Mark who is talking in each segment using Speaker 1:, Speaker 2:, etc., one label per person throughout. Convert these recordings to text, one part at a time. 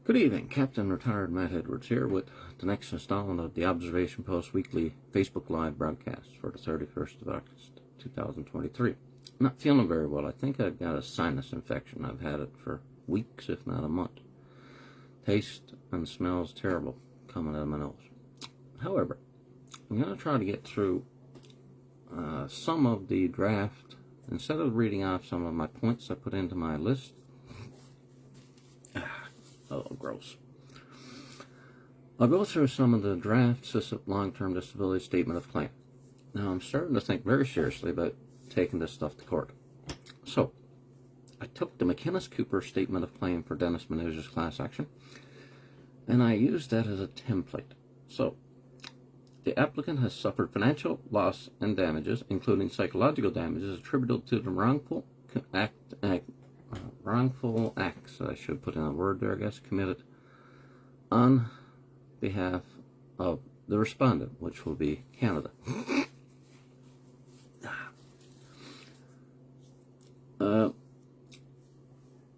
Speaker 1: Good evening, Captain Retired Matt Edwards here with the next installment of the Observation Post weekly Facebook Live broadcast for the 31st of August, 2023. I'm not feeling very well. I think I've got a sinus infection. I've had it for weeks, if not a month. Tastes and smells terrible coming out of my nose. However, I'm going to try to get through some of the draft. Instead of reading off some of my points I put into my list, oh, gross. I'll go through some of the draft SISIP long-term disability statement of claim. Now, I'm starting to think very seriously about taking this stuff to court. So, I took the McInnes-Cooper statement of claim for Dennis Manuge's class action, and I used that as a template. So, the applicant has suffered financial loss and damages, including psychological damages, attributable to the wrongful acts, I should put in a word there, I guess, committed on behalf of the respondent, which will be Canada. The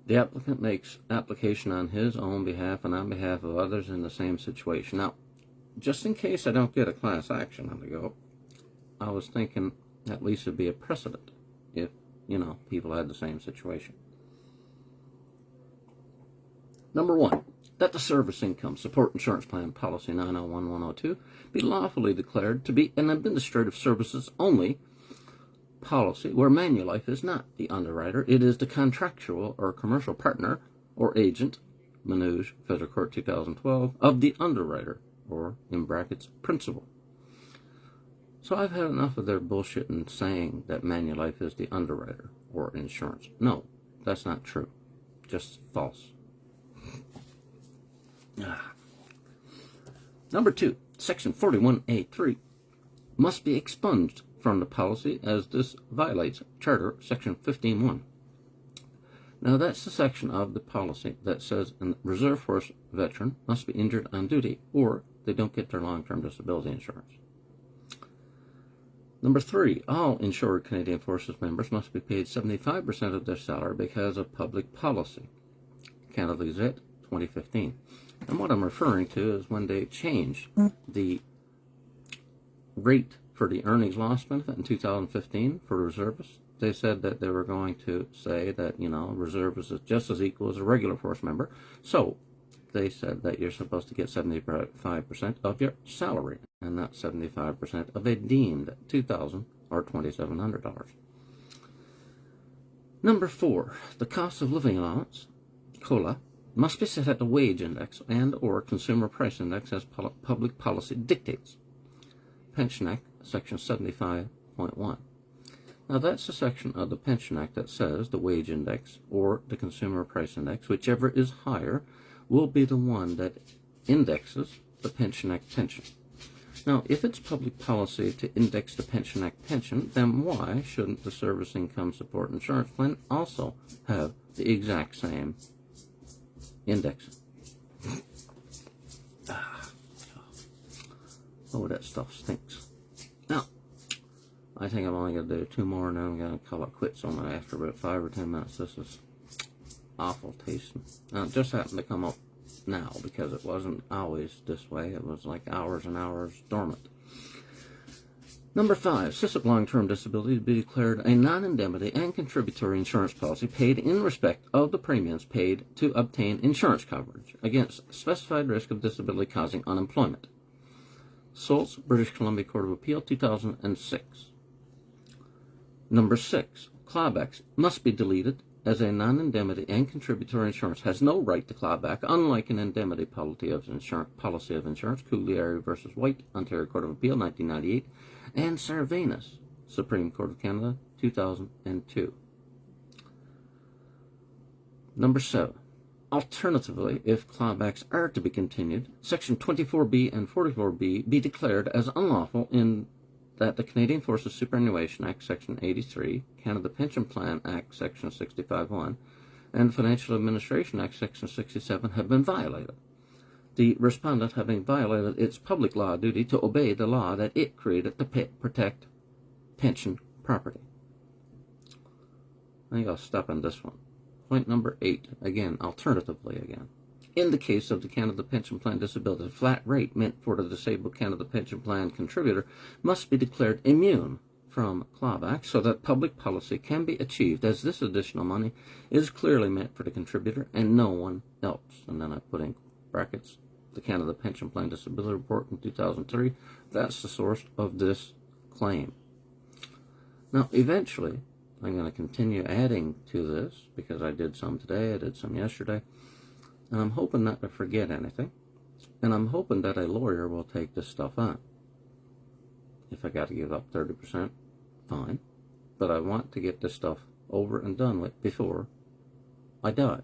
Speaker 1: applicant makes application on his own behalf and on behalf of others in the same situation. Now, just in case I don't get a class action on the go, I was thinking at least it'd be a precedent if, people had the same situation. Number one, that the service income support insurance plan policy 901102 be lawfully declared to be an administrative services only policy where Manulife is not the underwriter. It is the contractual or commercial partner or agent, Manuge, Federal Court 2012, of the underwriter, or in brackets, principal. So I've had enough of their bullshit in saying that Manulife is the underwriter or insurance. No, that's not true. Just false. Number two, Section 41A3 must be expunged from the policy as this violates Charter Section 15.1. Now that's the section of the policy that says a reserve force veteran must be injured on duty or they don't get their long-term disability insurance. Number three, all insured Canadian Forces members must be paid 75% of their salary because of public policy. Canada Gazette, 2015. And what I'm referring to is when they changed the rate for the earnings loss benefit in 2015 for reservists, they said that they were going to say that, reservist is just as equal as a regular force member. So they said that you're supposed to get 75% of your salary and not 75% of a deemed $2,000 or $2,700. Number four, the cost of living allowance, COLA, must be set at the wage index and or consumer price index as public policy dictates. Pension Act, Section 75.1. Now that's the section of the Pension Act that says the wage index or the consumer price index, whichever is higher, will be the one that indexes the Pension Act pension. Now, if it's public policy to index the Pension Act pension, then why shouldn't the Service Income Support Insurance Plan also have the exact same index? Oh, that stuff stinks. Now, I think I'm only going to do two more and then I'm going to call it quits on it after about 5 or 10 minutes. This is awful tasting. Now, it just happened to come up now because it wasn't always this way. It was like hours and hours dormant. Number five, SISIP long-term disability to be declared a non-indemnity and contributory insurance policy paid in respect of the premiums paid to obtain insurance coverage against specified risk of disability causing unemployment. Soultz, British Columbia Court of Appeal, 2006. Number six, clawbacks must be deleted as a non-indemnity and contributory insurance has no right to clawback, unlike an indemnity policy of insurance, Coulier v. White, Ontario Court of Appeal, 1998, and Sarvanis, Supreme Court of Canada, 2002. Number seven, alternatively, if clawbacks are to be continued, Section 24B and 44B be declared as unlawful in that the Canadian Forces Superannuation Act, Section 83, Canada Pension Plan Act, Section 65.1, and Financial Administration Act, Section 67, have been violated. The respondent having violated its public law duty to obey the law that it created to protect pension property. I think I'll stop on this one. Point number 8, again, alternatively again. In the case of the Canada Pension Plan disability, the flat rate meant for the disabled Canada Pension Plan contributor must be declared immune from clawback so that public policy can be achieved, as this additional money is clearly meant for the contributor and no one else. And then I put in brackets the Canada Pension Plan Disability Report in 2003. That's the source of this claim. Now, eventually, I'm going to continue adding to this because I did some today, I did some yesterday. And I'm hoping not to forget anything. And I'm hoping that a lawyer will take this stuff on. If I got to give up 30%, fine. But I want to get this stuff over and done with before I die.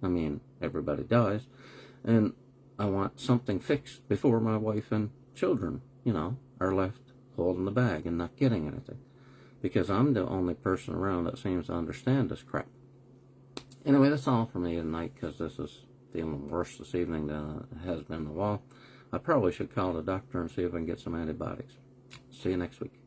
Speaker 1: I mean, everybody dies. And I want something fixed before my wife and children, are left holding the bag and not getting anything. Because I'm the only person around that seems to understand this crap. Anyway, that's all for me tonight because this is feeling worse this evening than it has been in a while. I probably should call the doctor and see if I can get some antibiotics. See you next week.